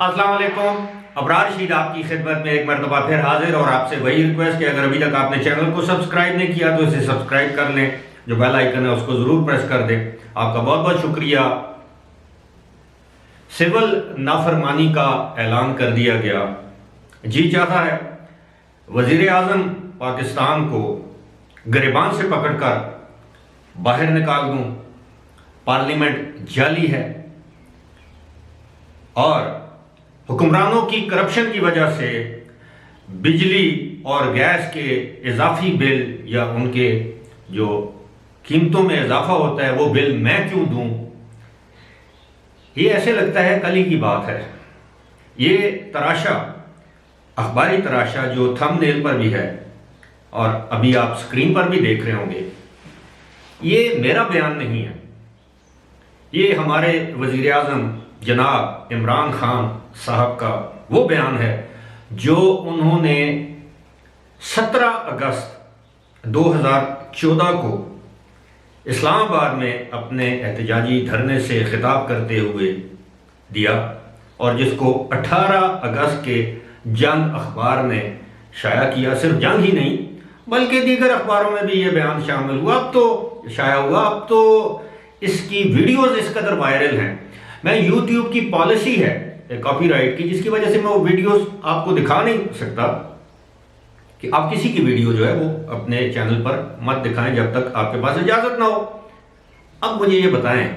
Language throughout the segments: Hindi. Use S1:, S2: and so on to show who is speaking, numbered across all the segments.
S1: अस्सलाम वालेकुम। अबरार रशीद आपकी खिदमत में एक मरतबा फिर हाजिर और आपसे वही रिक्वेस्ट कि अगर अभी तक आपने चैनल को सब्सक्राइब नहीं किया तो इसे सब्सक्राइब कर लें, जो बेल आइकन है उसको ज़रूर प्रेस कर दें। आपका बहुत बहुत शुक्रिया। सिविल नाफरमानी का ऐलान कर दिया गया। जी चाहता है वज़ीर आज़म पाकिस्तान को गिरबान से पकड़कर बाहर निकाल दूं। पार्लियामेंट जाली है और हुक्मरानों की करप्शन की वजह से बिजली और गैस के इजाफी बिल या उनके जो कीमतों में इजाफा होता है वो बिल मैं क्यों दूं। ये ऐसे लगता है कल ही की बात है। ये तराशा, अखबारी तराशा जो थंबनेल पर भी है और अभी आप स्क्रीन पर भी देख रहे होंगे, ये मेरा बयान नहीं है। ये हमारे वज़ीर आज़म जनाब इमरान खान साहब का वो बयान है जो उन्होंने 17 अगस्त 2014 को इस्लामाबाद में अपने एहतजाजी धरने से खिताब करते हुए दिया और जिसको 18 अगस्त के जंग अखबार ने शाया किया। सिर्फ जंग ही नहीं बल्कि दीगर अखबारों में भी ये बयान शामिल हुआ, अब तो शाया हुआ। अब तो इसकी वीडियोस इस कदर वायरल हैं। मैं यूट्यूब की पॉलिसी है कॉपीराइट की, जिसकी वजह से मैं वो वीडियोस आपको दिखा नहीं सकता कि आप किसी की वीडियो जो है वो अपने चैनल पर मत दिखाएं जब तक आपके पास इजाजत ना हो। अब मुझे ये बताएं,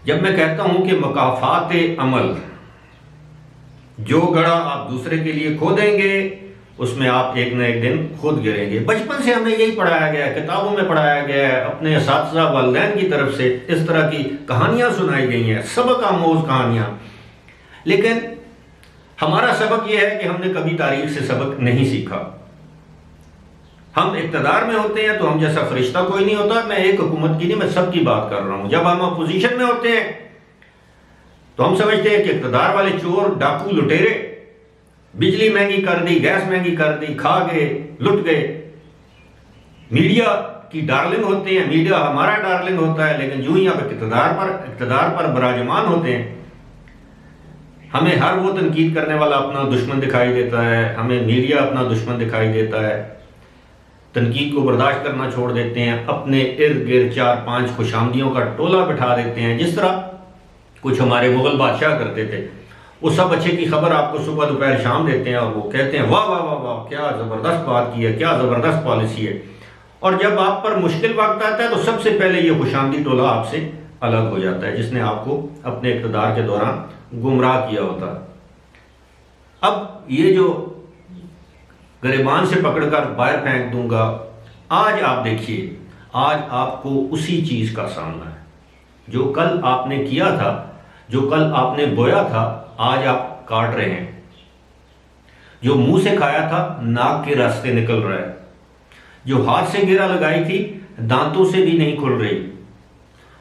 S1: जब मैं कहता हूं कि मुकाफात अमल, जो गड़ा आप दूसरे के लिए खोदेंगे उसमें आप एक न एक दिन खुद गिरेंगे। बचपन से हमें यही पढ़ाया गया है, किताबों में पढ़ाया गया है, अपने असातिज़ा वालिदैन की तरफ से इस तरह की कहानियां सुनाई गई हैं, सबक आमोज कहानियां। लेकिन हमारा सबक यह है कि हमने कभी तारीख से सबक नहीं सीखा। हम इक़्तिदार में होते हैं तो हम जैसा फरिश्ता कोई नहीं होता। मैं एक हुकूमत की नहीं, मैं सबकी बात कर रहा हूं। जब हम अपोजिशन में होते हैं तो हम समझते हैं कि इक़्तिदार वाले चोर, डाकू, लुटेरे बिजली महंगी कर दी, गैस महंगी कर दी, खा गए, लुट गए। मीडिया की डार्लिंग होते हैं, मीडिया हमारा डार्लिंग होता है। लेकिन यूं ही आप इक़्तिदार पर बराजमान होते हैं, हमें हर वो तनकीद करने वाला अपना दुश्मन दिखाई देता है, हमें मीडिया अपना दुश्मन दिखाई देता है। तनकीद को बर्दाश्त करना छोड़ देते हैं, अपने इर्द गिर्द 4-5 खुशामदियों का टोला बिठा देते हैं, जिस तरह कुछ हमारे मुगल बादशाह करते थे। वो सब अच्छे की खबर आपको सुबह दोपहर शाम देते हैं और वो कहते हैं वाह वाह वाह वाह, क्या ज़बरदस्त बात की है, क्या ज़बरदस्त पॉलिसी है। और जब आप पर मुश्किल वक्त आता है तो सबसे पहले ये खुशामदी टोला आपसे अलग हो जाता है, जिसने आपको अपने इक़्तिदार के दौरान गुमराह किया होता है। अब ये जो गिरबान से पकड़कर बाहर फेंक दूंगा, आज आप देखिए, आज आपको उसी चीज का सामना है जो कल आपने किया था, जो कल आपने बोया था, आज आप काट रहे हैं। जो मुंह से खाया था नाक के रास्ते निकल रहा है, जो हाथ से गिरा लगाई थी दांतों से भी नहीं खुल रही।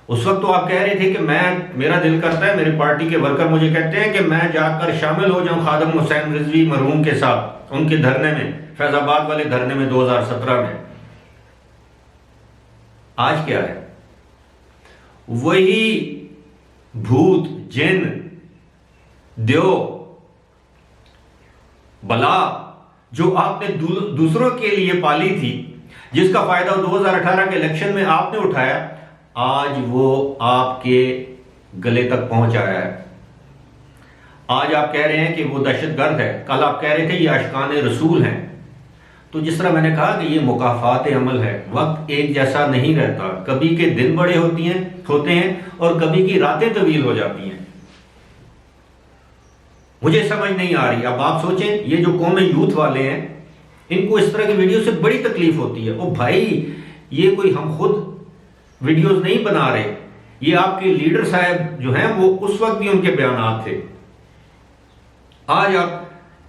S1: उस वक्त तो आप कह रहे थे कि मेरा दिल करता है, मेरी पार्टी के वर्कर मुझे कहते हैं कि मैं जाकर शामिल हो जाऊं खादिम हुसैन रिजवी मरहूम के साथ उनके धरने में, फैजाबाद वाले धरने में 2017 में। आज क्या है? वही भूत, जिन, देव, बला जो आपने दूसरों के लिए पाली थी, जिसका फायदा 2018 के इलेक्शन में आपने उठाया, आज वो आपके गले तक पहुंच आया है। आज आप कह रहे हैं कि वो दहशतगर्द है, कल आप कह रहे थे ये आशिकान रसूल हैं। तो जिस तरह मैंने कहा कि ये मुकाफात अमल है, वक्त एक जैसा नहीं रहता। कभी के दिन बड़े होते हैं और कभी की रातें तवील हो जाती हैं। मुझे समझ नहीं आ रही। अब आप सोचें, ये जो कौम यूथ वाले हैं, इनको इस तरह की वीडियो से बड़ी तकलीफ होती है। ओ भाई, ये कोई हम खुद वीडियोस नहीं बना रहे, ये आपके लीडर साहब जो हैं वो उस वक्त भी उनके बयानात थे। आज आप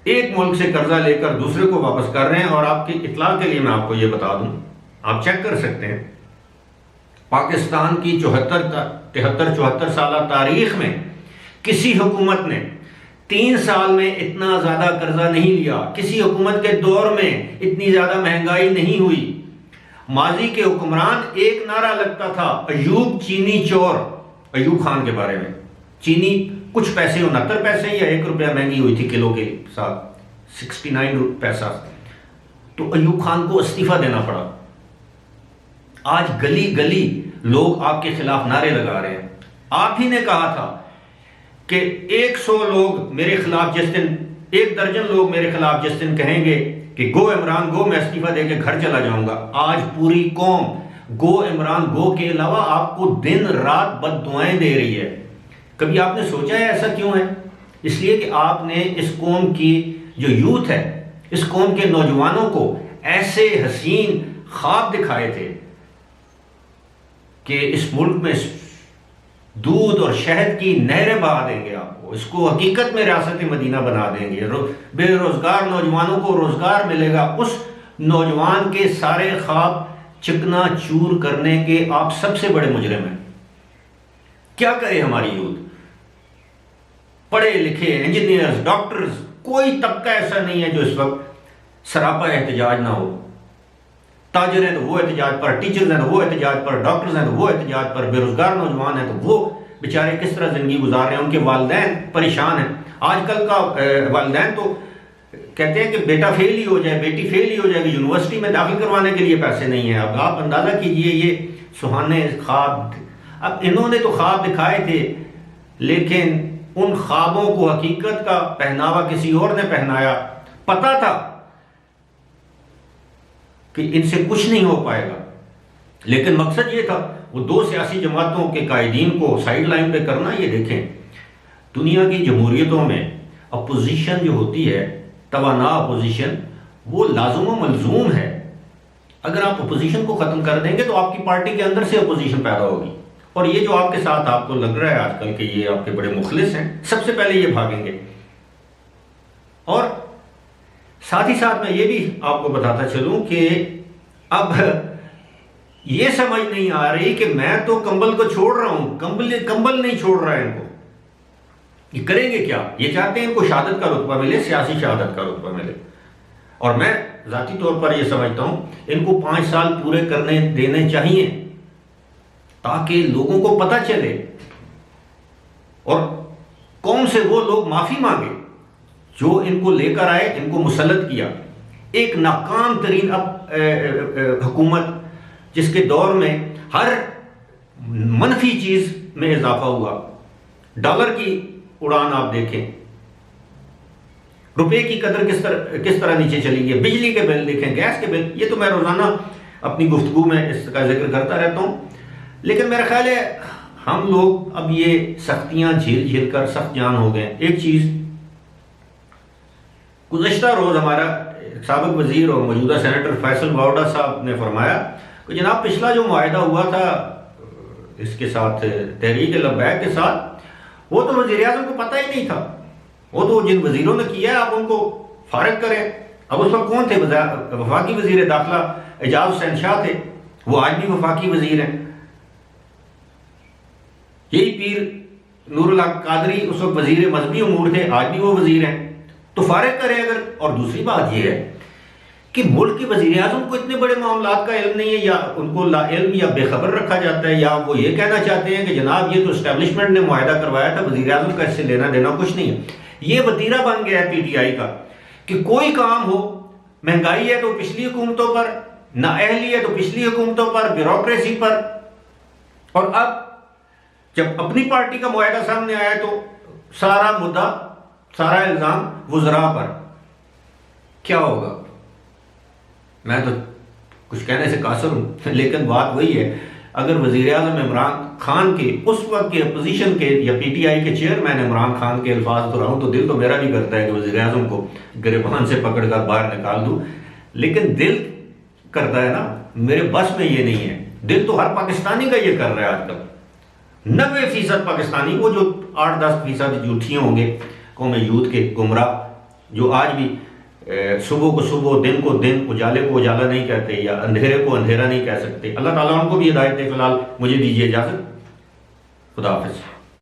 S1: एक मुल्क से कर्जा लेकर दूसरे को वापस कर रहे हैं। और आपकी इत्तला के लिए मैं आपको ये बता दूं, आप चेक कर सकते हैं, पाकिस्तान की 73-74 साल तारीख में किसी हुकूमत ने 3 साल में इतना ज्यादा कर्जा नहीं लिया। किसी हुकूमत के दौर में इतनी ज्यादा महंगाई नहीं हुई। माजी के हुक्मरान, एक नारा लगता था, अयूब चीनी चोर, अयूब खान के बारे में, चीनी कुछ पैसे 69 पैसे या 1 रुपया महंगी हुई थी किलो के साथ, 69 पैसा, तो अयूब खान को इस्तीफा देना पड़ा। आज गली गली लोग आपके खिलाफ नारे लगा रहे हैं। आप ही ने कहा था कि 100 लोग मेरे खिलाफ जिस दिन, 1 दर्जन लोग मेरे खिलाफ जिस दिन कहेंगे कि गो इमरान गो, मैं इस्तीफा देके घर चला जाऊंगा। आज पूरी कौम गो इमरान गो के अलावा आपको दिन रात बद्दुआएं दे रही है। कभी आपने सोचा है ऐसा क्यों है? इसलिए कि आपने इस कौम की जो यूथ है, इस कौम के नौजवानों को ऐसे हसीन ख्वाब दिखाए थे कि इस मुल्क में दूध और शहद की नहरें बहा देंगे आपको, इसको हकीकत में रियासत मदीना बना देंगे, बेरोजगार नौजवानों को रोजगार मिलेगा। उस नौजवान के सारे ख्वाब चिकना चूर करने के आप सबसे बड़े मुजरिम हैं। क्या करे हमारी यूथ? पढ़े लिखे इंजीनियर्स, डॉक्टर्स, कोई तबका ऐसा नहीं है जो इस वक्त सरापा एहतजाज ना हो। ताजर हैं तो वो एहतजाज पर, टीचर्स हैं तो वो एहतजाज पर, डॉक्टर्स हैं तो वो एहतजाज पर, बेरोजगार नौजवान हैं तो वो बेचारे किस तरह जिंदगी गुजार रहे हैं, उनके वालिदैन परेशान हैं। आजकल का वालिदैन तो कहते हैं कि बेटा फेल ही हो जाए, बेटी फेल ही हो जाएगी, यूनिवर्सिटी में दाखिल करवाने के लिए पैसे नहीं है। अब आप अंदाजा कीजिए ये सुहाने ख्वाब। अब इन्होंने तो ख्वाब दिखाए थे, लेकिन उन ख्वाबों को हकीकत का पहनावा किसी और ने पहनाया। पता था कि इनसे कुछ नहीं हो पाएगा, लेकिन मकसद ये था वो 2 सियासी जमातों के कायदीन को साइड लाइन पे करना। ये देखें, दुनिया की जमहूरियतों में अपोजिशन जो होती है, तवाना अपोजिशन, वो लाजुम व मलजूम है। अगर आप अपोजिशन को ख़त्म कर देंगे तो आपकी पार्टी के अंदर से अपोजिशन पैदा होगी। और ये जो आपके साथ आपको लग रहा है आजकल के ये आपके बड़े मुखलिस हैं, सबसे पहले ये भागेंगे। और साथ ही साथ मैं ये भी आपको बताता चलूं कि अब ये समझ नहीं आ रही कि मैं तो कंबल को छोड़ रहा हूं, कंबल नहीं छोड़ रहा है इनको। ये करेंगे क्या? ये चाहते हैं इनको शहादत का रुतबा मिले, सियासी शहादत का रुतबा मिले। और मैं जाती तौर पर यह समझता हूं इनको 5 साल पूरे करने देने चाहिए ताकि लोगों को पता चले और कौन से वो लोग माफी मांगे जो इनको लेकर आए, इनको मुसल्लत किया। एक नाकाम तरीन हुकूमत जिसके दौर में हर मनफी चीज में इजाफा हुआ। डॉलर की उड़ान आप देखें, रुपए की कदर किस तरह नीचे चली गई, बिजली के बिल देखें, गैस के बिल। ये तो मैं रोजाना अपनी गुफ्तगू में इसका जिक्र करता रहता हूं, लेकिन मेरा ख्याल है हम लोग अब ये सख्तियां झेल झेल कर सख्त जान हो गए। एक चीज गुज़श्ता रोज हमारा साबिक वजीर और मौजूदा सेनेटर फैसल वावड़ा साहब ने फरमाया कि जनाब पिछला जो मुआहिदा हुआ था इसके साथ, तहरीक लब्बैक के साथ, वो तो वज़ीर-ए-आज़म को पता ही नहीं था। वो तो जिन वजीरों ने किया है आप उनको फारिग करें। अब उस वक्त कौन थे? वफाकी वजीर दाखिला एजाज हुसैन शाह थे, वो आज भी वफाकी वजीर हैं। यही पीर नूरुल हक कादरी उस वक्त वजीर मजहबी उमूर थे, आज भी वो वजीर हैं, तो फारिग करें अगर। और दूसरी बात यह है कि मुल्क के वजीर आजम को इतने बड़े मामलात का इल्म नहीं है, या उनको लाइल्म या बेखबर रखा जाता है, या वो ये कहना चाहते हैं कि जनाब ये तो एस्टेब्लिशमेंट ने मुआहिदा करवाया था, वजीर आजम का इससे लेना देना कुछ नहीं है। ये वतीरा बन गया है पीटीआई का कि कोई काम हो, महंगाई है तो पिछली हुकूमतों पर, नाअहली है तो पिछली हुकूमतों पर, ब्यूरोक्रेसी पर, और अब जब अपनी पार्टी का मुआहिदा सामने आया तो सारा मुद्दा, सारा इल्जाम वुज़रा पर। क्या होगा? मैं तो कुछ कहने से कासर हूं, लेकिन बात वही है, अगर वजीर आज़म इमरान खान के उस वक्त के अपोजिशन के या पीटीआई के चेयरमैन इमरान खान के अल्फाज दोहराऊं तो दिल तो मेरा भी करता है कि वजीर आज़म को गिरबान से पकड़कर बाहर निकाल दूं, लेकिन दिल करता है ना, मेरे बस में ये नहीं है। दिल तो हर पाकिस्तानी का ये कर रहा है आजकल। 90% पाकिस्तानी, वो जो 8-10% झूठिए होंगे कौम यूथ के गुमराह, जो आज भी सुबह को सुबह, दिन को दिन, उजाले को उजाला नहीं कहते या अंधेरे को अंधेरा नहीं कह सकते। अल्लाह ताला उनको भी हिदायत दे। फिलहाल मुझे दीजिए इजाजत। खुदा हाफिज।